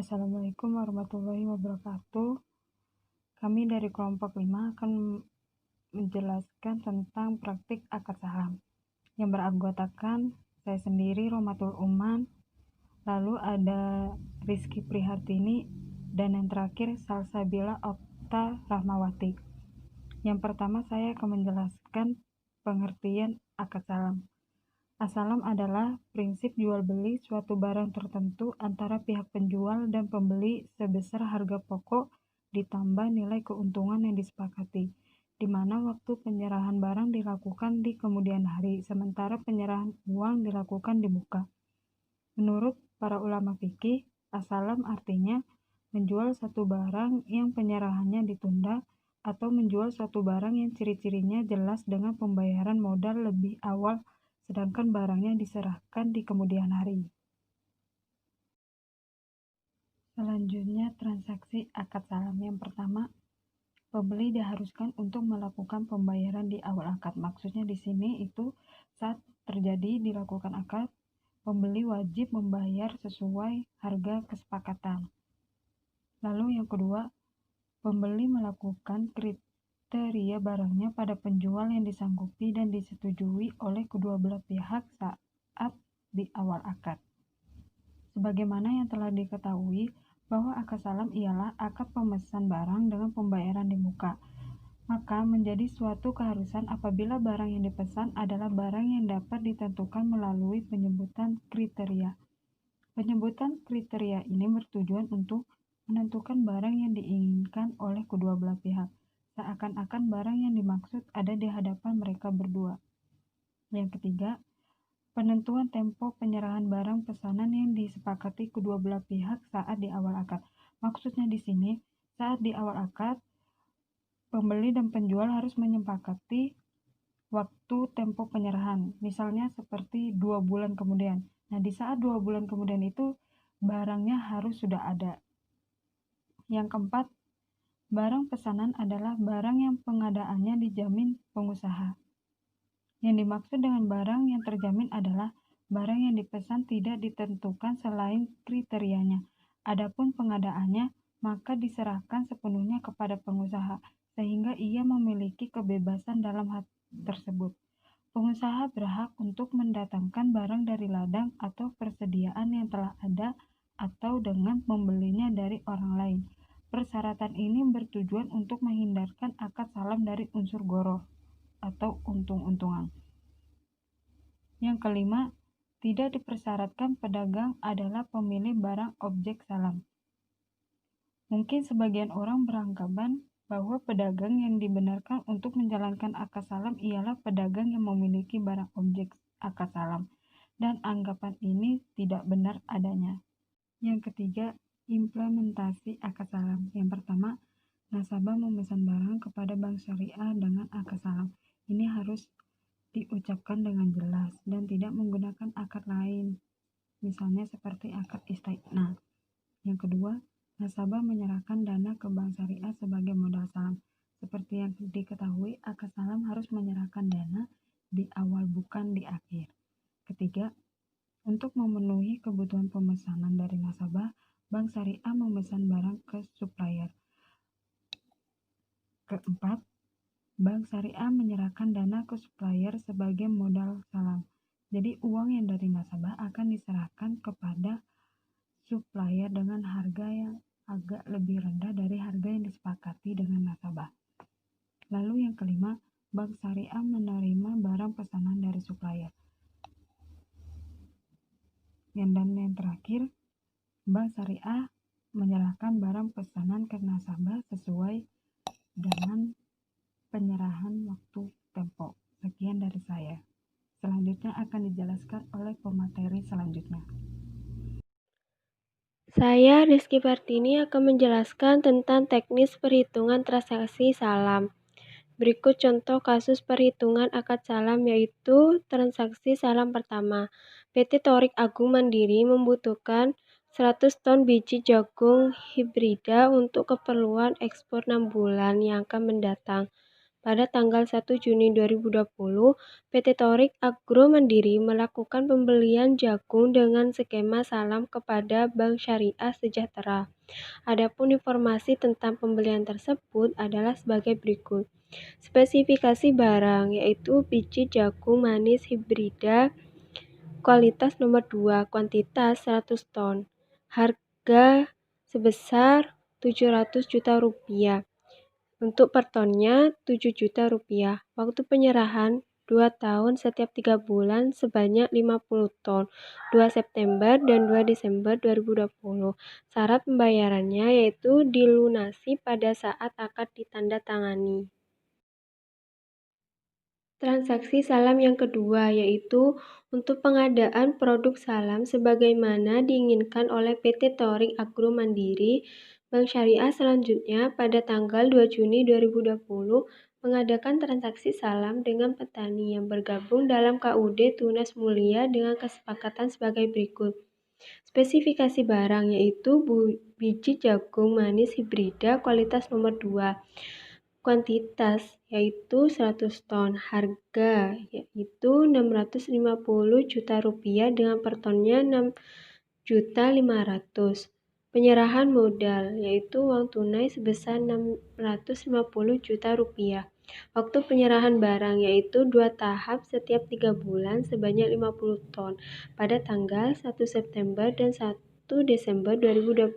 Assalamualaikum warahmatullahi wabarakatuh. Kami dari kelompok 5 akan menjelaskan tentang praktik akad salam yang beranggotakan saya sendiri, Romatul Uman, lalu ada Rizky Prihartini, dan yang terakhir Salsabila Okta Rahmawati. Yang pertama saya akan menjelaskan pengertian akad salam. As-salam adalah prinsip jual beli suatu barang tertentu antara pihak penjual dan pembeli sebesar harga pokok ditambah nilai keuntungan yang disepakati, di mana waktu penyerahan barang dilakukan di kemudian hari, sementara penyerahan uang dilakukan di muka. Menurut para ulama fikih, as-salam artinya menjual satu barang yang penyerahannya ditunda, atau menjual suatu barang yang ciri-cirinya jelas dengan pembayaran modal lebih awal sedangkan barangnya diserahkan di kemudian hari. Selanjutnya, transaksi akad salam. Yang pertama, pembeli diharuskan untuk melakukan pembayaran di awal akad. Maksudnya di sini itu saat terjadi dilakukan akad, pembeli wajib membayar sesuai harga kesepakatan. Lalu yang kedua, pembeli melakukan kriteria barangnya pada penjual yang disanggupi dan disetujui oleh kedua belah pihak saat di awal akad. Sebagaimana yang telah diketahui bahwa akad salam ialah akad pemesan barang dengan pembayaran di muka, maka menjadi suatu keharusan apabila barang yang dipesan adalah barang yang dapat ditentukan melalui penyebutan kriteria. Penyebutan kriteria ini bertujuan untuk menentukan barang yang diinginkan oleh kedua belah pihak, seakan-akan barang yang dimaksud ada di hadapan mereka berdua. Yang ketiga, penentuan tempo penyerahan barang pesanan yang disepakati kedua belah pihak saat di awal akad. Maksudnya di sini, saat di awal akad, pembeli dan penjual harus menyepakati waktu tempo penyerahan. Misalnya seperti 2 bulan kemudian. Nah, di saat 2 bulan kemudian itu, barangnya harus sudah ada. Yang keempat, barang pesanan adalah barang yang pengadaannya dijamin pengusaha. Yang dimaksud dengan barang yang terjamin adalah barang yang dipesan tidak ditentukan selain kriterianya. Adapun pengadaannya, maka diserahkan sepenuhnya kepada pengusaha, sehingga ia memiliki kebebasan dalam hal tersebut. Pengusaha berhak untuk mendatangkan barang dari ladang atau persediaan yang telah ada atau dengan membelinya dari orang lain. Persyaratan ini bertujuan untuk menghindarkan akad salam dari unsur goroh atau untung-untungan. Yang kelima, tidak dipersyaratkan pedagang adalah pemilik barang objek salam. Mungkin sebagian orang beranggapan bahwa pedagang yang dibenarkan untuk menjalankan akad salam ialah pedagang yang memiliki barang objek akad salam, dan anggapan ini tidak benar adanya. Yang ketiga, implementasi akad salam. Yang pertama, nasabah memesan barang kepada bank syariah dengan akad salam. Ini harus diucapkan dengan jelas dan tidak menggunakan akad lain, misalnya seperti akad istiqnah. Yang kedua, nasabah menyerahkan dana ke bank syariah sebagai modal salam. Seperti yang diketahui, akad salam harus menyerahkan dana di awal bukan di akhir. Ketiga, untuk memenuhi kebutuhan pemesanan dari nasabah, bank syariah memesan barang ke supplier. Keempat, bank syariah menyerahkan dana ke supplier sebagai modal salam. Jadi uang yang dari nasabah akan diserahkan kepada supplier dengan harga yang agak lebih rendah dari harga yang disepakati dengan nasabah. Lalu yang kelima, bank syariah menerima barang pesanan dari supplier. Dan yang terakhir, bank syariah menyerahkan barang pesanan ke nasabah sesuai dengan penyerahan waktu tempo. Sekian dari saya. Selanjutnya akan dijelaskan oleh pemateri selanjutnya. Saya, Rizky Partini, akan menjelaskan tentang teknis perhitungan transaksi salam. Berikut contoh kasus perhitungan akad salam, yaitu transaksi salam pertama. PT Torik Agung Mandiri membutuhkan 100 ton biji jagung hibrida untuk keperluan ekspor 6 bulan yang akan mendatang. Pada tanggal 1 Juni 2020, PT Torik Agro Mandiri melakukan pembelian jagung dengan skema salam kepada Bank Syariah Sejahtera. Adapun informasi tentang pembelian tersebut adalah sebagai berikut. Spesifikasi barang yaitu biji jagung manis hibrida kualitas nomor 2, kuantitas 100 ton. Harga sebesar 700 juta rupiah. Untuk per tonnya 7 juta rupiah. Waktu penyerahan 2 tahun setiap 3 bulan sebanyak 50 ton, 2 September dan 2 Desember 2020. Syarat pembayarannya yaitu dilunasi pada saat akad ditandatangani. Transaksi salam yang kedua yaitu untuk pengadaan produk salam sebagaimana diinginkan oleh PT Torik Agro Mandiri. Bank Syariah selanjutnya pada tanggal 2 Juni 2020 mengadakan transaksi salam dengan petani yang bergabung dalam KUD Tunas Mulia dengan kesepakatan sebagai berikut. Spesifikasi barang yaitu biji jagung manis hibrida kualitas nomor 2. Kuantitas yaitu 100 ton, harga yaitu 650 juta rupiah dengan per tonnya 6.500.000. Penyerahan modal yaitu uang tunai sebesar 650 juta rupiah. Waktu penyerahan barang yaitu 2 tahap setiap 3 bulan sebanyak 50 ton pada tanggal 1 September dan 1 Desember 2020.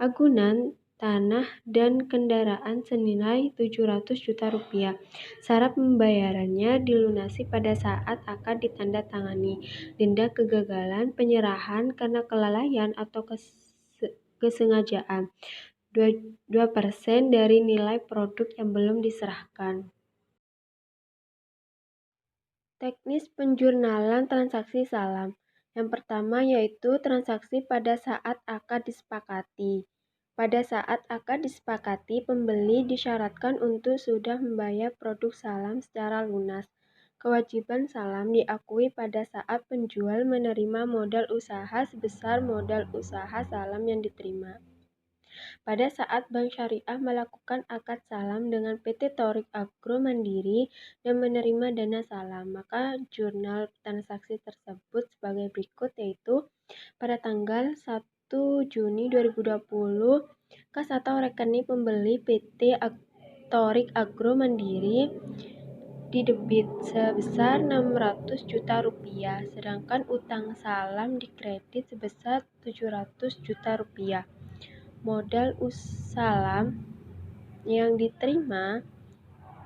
Agunan tanah dan kendaraan senilai 700 juta rupiah. Syarat pembayarannya dilunasi pada saat akad ditandatangani. Denda kegagalan penyerahan karena kelalaian atau kesengajaan 2% dari nilai produk yang belum diserahkan. Teknis penjurnalan transaksi salam. Yang pertama yaitu transaksi pada saat akad disepakati. Pada saat akad disepakati, pembeli disyaratkan untuk sudah membayar produk salam secara lunas. Kewajiban salam diakui pada saat penjual menerima modal usaha sebesar modal usaha salam yang diterima. Pada saat Bank Syariah melakukan akad salam dengan PT Torik Agro Mandiri dan menerima dana salam, maka jurnal transaksi tersebut sebagai berikut yaitu pada tanggal 1 Juni 2020, kas atau rekening pembeli PT Torik Agro Mandiri didebit sebesar 600 juta rupiah, sedangkan utang salam dikredit sebesar 700 juta rupiah. Modal salam yang diterima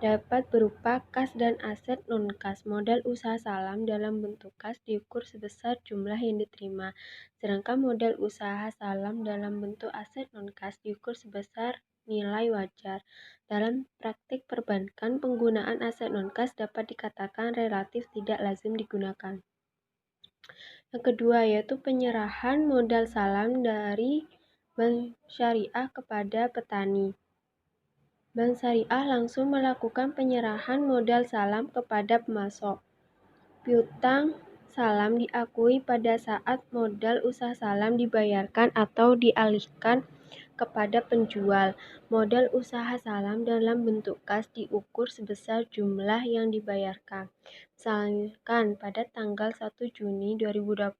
dapat berupa kas dan aset non-kas. Modal usaha salam dalam bentuk kas diukur sebesar jumlah yang diterima, sedangkan modal usaha salam dalam bentuk aset non-kas diukur sebesar nilai wajar. Dalam praktik perbankan, penggunaan aset non-kas dapat dikatakan relatif tidak lazim digunakan. Yang kedua yaitu penyerahan modal salam dari Bank Syariah kepada petani. Bank Syariah langsung melakukan penyerahan modal salam kepada pemasok. Piutang salam diakui pada saat modal usaha salam dibayarkan atau dialihkan kepada penjual. Modal usaha salam dalam bentuk kas diukur sebesar jumlah yang dibayarkan. Misalkan pada tanggal 1 Juni 2020,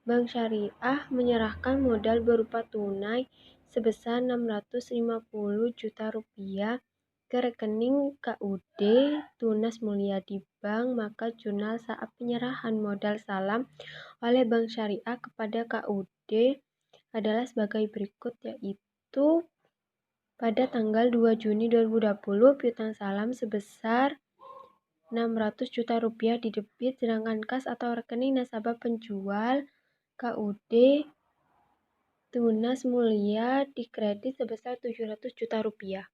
Bank Syariah menyerahkan modal berupa tunai sebesar 650 juta rupiah ke rekening KUD Tunas Mulia di bank, maka jurnal saat penyerahan modal salam oleh Bank Syariah kepada KUD adalah sebagai berikut yaitu pada tanggal 2 Juni 2020 piutang salam sebesar 600 juta rupiah didebit, sedangkan kas atau rekening nasabah penjual KUD Tunas Mulia dikredit sebesar 700 juta rupiah.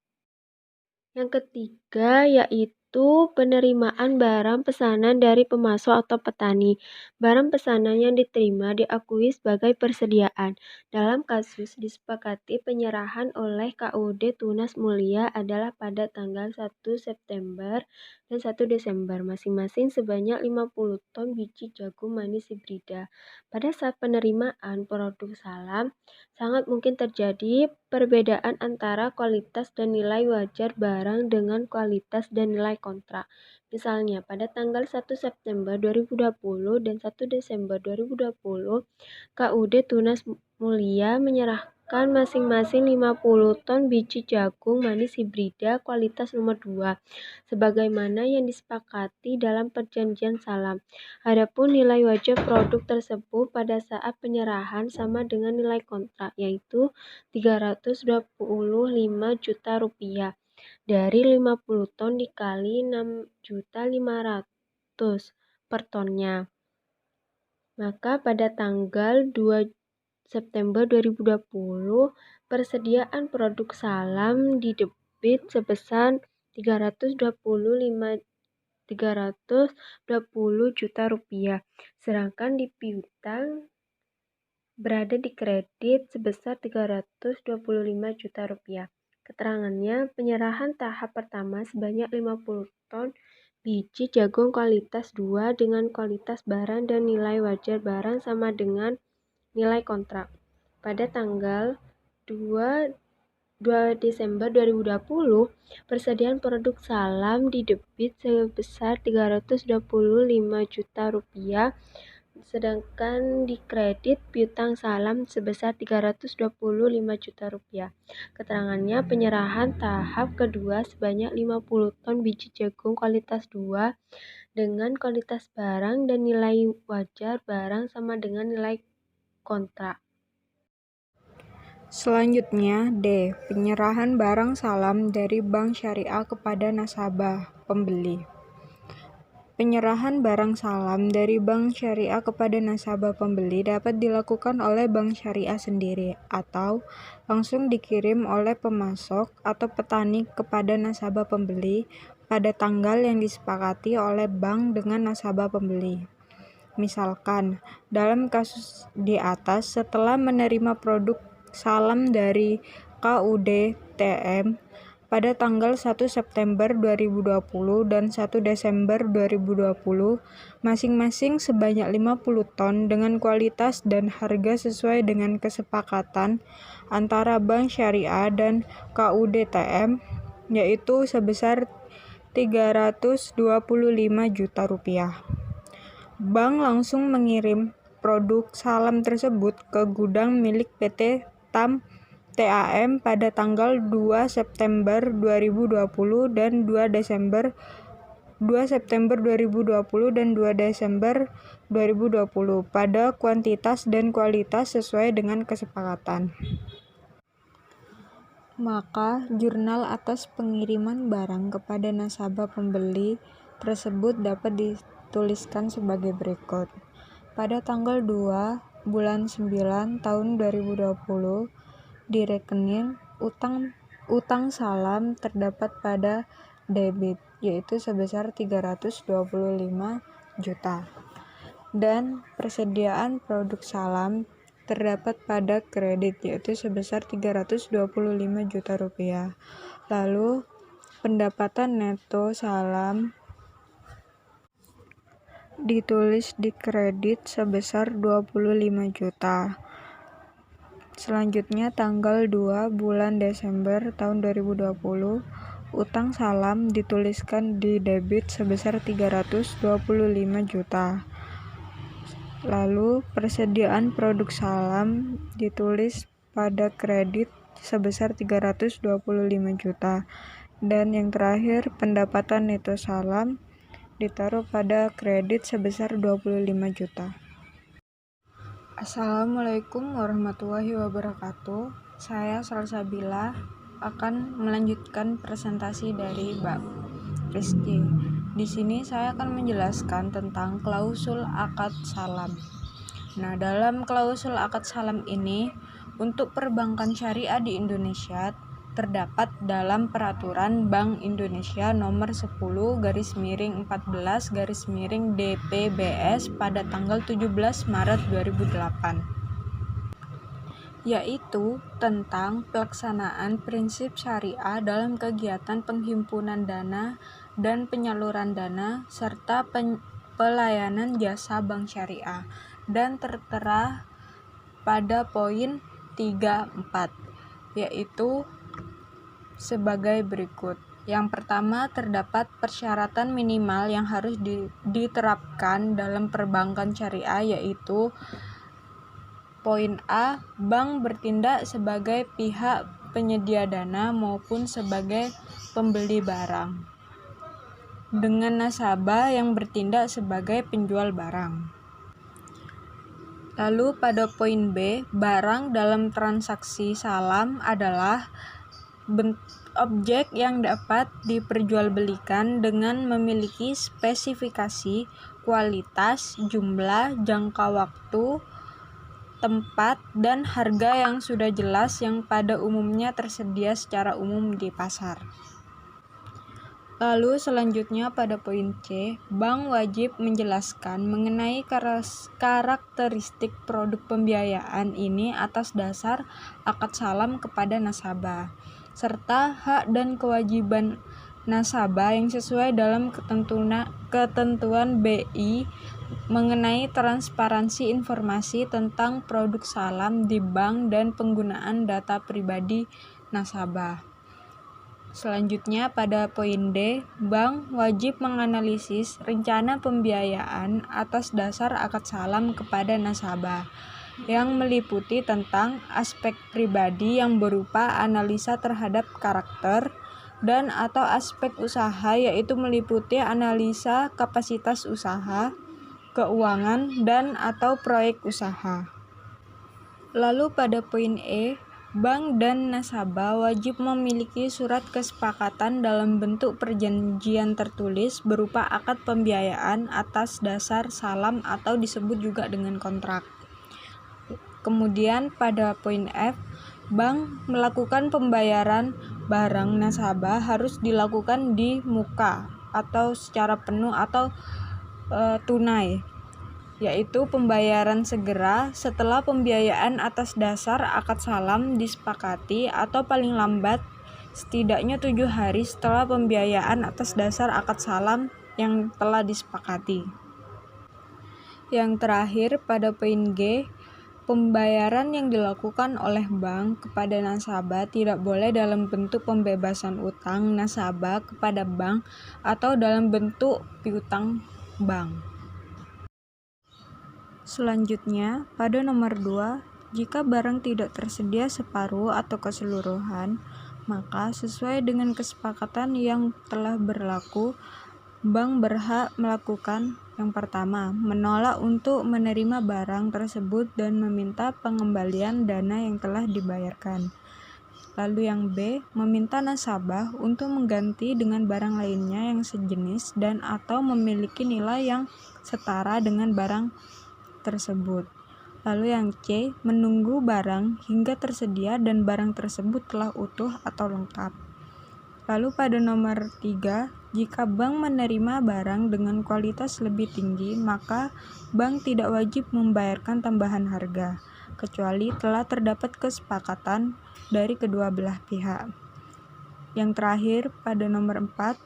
Yang ketiga yaitu yaitu penerimaan barang pesanan dari pemasok atau petani. Barang pesanan yang diterima diakui sebagai persediaan. Dalam kasus disepakati penyerahan oleh KUD Tunas Mulia adalah pada tanggal 1 September dan 1 Desember masing-masing sebanyak 50 ton biji jagung manis hibrida. Pada saat penerimaan produk salam, sangat mungkin terjadi perbedaan antara kualitas dan nilai wajar barang dengan kualitas dan nilai kontrak. Misalnya, pada tanggal 1 September 2020 dan 1 Desember 2020, KUD Tunas Mulia menyerahkan masing-masing 50 ton biji jagung manis hibrida kualitas nomor 2, sebagaimana yang disepakati dalam perjanjian salam. Adapun nilai wajar produk tersebut pada saat penyerahan sama dengan nilai kontrak, yaitu Rp325 juta dari 50 ton dikali 6.500.000 per tonnya. Maka pada tanggal 2 September 2020, persediaan produk salam didebit sebesar Rp320 juta, sedangkan di piutang berada di kredit sebesar Rp325 juta. Keterangannya, penyerahan tahap pertama sebanyak 50 ton biji jagung kualitas 2 dengan kualitas barang dan nilai wajar barang sama dengan nilai kontrak. Pada tanggal 2 Desember 2020, persediaan produk salam didebit sebesar Rp325 juta, sedangkan di kredit piutang salam sebesar Rp325 juta. Keterangannya, penyerahan tahap kedua sebanyak 50 ton biji jagung kualitas 2 dengan kualitas barang dan nilai wajar barang sama dengan nilai kontrak. Selanjutnya, D. Penyerahan barang salam dari Bank Syariah kepada nasabah pembeli. Penyerahan barang salam dari Bank Syariah kepada nasabah pembeli dapat dilakukan oleh Bank Syariah sendiri atau langsung dikirim oleh pemasok atau petani kepada nasabah pembeli pada tanggal yang disepakati oleh bank dengan nasabah pembeli. Misalkan, dalam kasus di atas, setelah menerima produk salam dari KUD TM pada tanggal 1 September 2020 dan 1 Desember 2020, masing-masing sebanyak 50 ton dengan kualitas dan harga sesuai dengan kesepakatan antara Bank Syariah dan KUD TM, yaitu sebesar Rp325 juta. Bank langsung mengirim produk salam tersebut ke gudang milik PT TAM pada tanggal 2 September 2020 dan 2 September 2020 dan 2 Desember 2020 pada kuantitas dan kualitas sesuai dengan kesepakatan. Maka, jurnal atas pengiriman barang kepada nasabah pembeli tersebut dapat dituliskan sebagai berikut. Pada tanggal 2 bulan 9 tahun 2020, di rekening utang salam terdapat pada debit, yaitu sebesar Rp325 juta. Dan persediaan produk salam terdapat pada kredit, yaitu sebesar Rp325 juta. Lalu, pendapatan neto salam ditulis di kredit sebesar Rp25 juta. Selanjutnya, tanggal 2 bulan Desember tahun 2020, utang salam dituliskan di debit sebesar Rp325 juta. Lalu, persediaan produk salam ditulis pada kredit sebesar Rp325 juta. Dan yang terakhir, pendapatan neto salam ditaruh pada kredit sebesar Rp25 juta. Assalamualaikum warahmatullahi wabarakatuh. Saya Salsabila akan melanjutkan presentasi dari Mbak Rizky. Di sini saya akan menjelaskan tentang klausul akad salam. Nah, dalam klausul akad salam ini, untuk perbankan syariah di Indonesia terdapat dalam Peraturan Bank Indonesia Nomor 10/14/DPBS pada tanggal 17 Maret 2008, yaitu tentang pelaksanaan prinsip syariah dalam kegiatan penghimpunan dana dan penyaluran dana serta pelayanan jasa bank syariah, dan tertera pada poin 3.4, yaitu sebagai berikut. Yang pertama, terdapat persyaratan minimal yang harus diterapkan dalam perbankan syariah, yaitu poin A, bank bertindak sebagai pihak penyedia dana maupun sebagai pembeli barang, dengan nasabah yang bertindak sebagai penjual barang. Lalu pada poin B, barang dalam transaksi salam adalah objek yang dapat diperjualbelikan dengan memiliki spesifikasi, kualitas, jumlah, jangka waktu, tempat, dan harga yang sudah jelas yang pada umumnya tersedia secara umum di pasar. Lalu selanjutnya pada poin C, bank wajib menjelaskan mengenai karakteristik produk pembiayaan ini atas dasar akad salam kepada nasabah, serta hak dan kewajiban nasabah yang sesuai dalam ketentuan BI mengenai transparansi informasi tentang produk salam di bank dan penggunaan data pribadi nasabah. Selanjutnya pada poin D, bank wajib menganalisis rencana pembiayaan atas dasar akad salam kepada nasabah, yang meliputi tentang aspek pribadi yang berupa analisa terhadap karakter dan atau aspek usaha, yaitu meliputi analisa kapasitas usaha, keuangan, dan atau proyek usaha. Lalu pada poin E, bank dan nasabah wajib memiliki surat kesepakatan dalam bentuk perjanjian tertulis berupa akad pembiayaan atas dasar salam atau disebut juga dengan kontrak. Kemudian pada poin F, bank melakukan pembayaran barang nasabah harus dilakukan di muka atau secara penuh atau tunai, yaitu pembayaran segera setelah pembiayaan atas dasar akad salam disepakati atau paling lambat setidaknya 7 hari setelah pembiayaan atas dasar akad salam yang telah disepakati. Yang terakhir pada poin G, pembayaran yang dilakukan oleh bank kepada nasabah tidak boleh dalam bentuk pembebasan utang nasabah kepada bank atau dalam bentuk piutang bank. Selanjutnya, pada nomor 2, jika barang tidak tersedia separuh atau keseluruhan, maka sesuai dengan kesepakatan yang telah berlaku, bank berhak melakukan yang pertama, menolak untuk menerima barang tersebut dan meminta pengembalian dana yang telah dibayarkan. Lalu yang B, meminta nasabah untuk mengganti dengan barang lainnya yang sejenis dan atau memiliki nilai yang setara dengan barang tersebut. Lalu yang C, menunggu barang hingga tersedia dan barang tersebut telah utuh atau lengkap. Lalu pada nomor 3, jika bank menerima barang dengan kualitas lebih tinggi, maka bank tidak wajib membayarkan tambahan harga, kecuali telah terdapat kesepakatan dari kedua belah pihak. Yang terakhir pada nomor 4,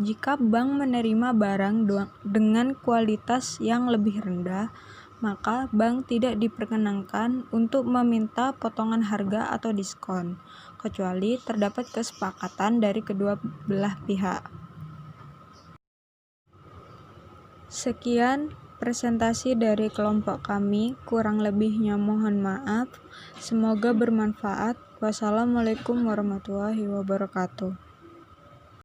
jika bank menerima barang dengan kualitas yang lebih rendah, maka bank tidak diperkenankan untuk meminta potongan harga atau diskon, kecuali terdapat kesepakatan dari kedua belah pihak. Sekian presentasi dari kelompok kami, kurang lebihnya mohon maaf. Semoga bermanfaat. Wassalamualaikum warahmatullahi wabarakatuh.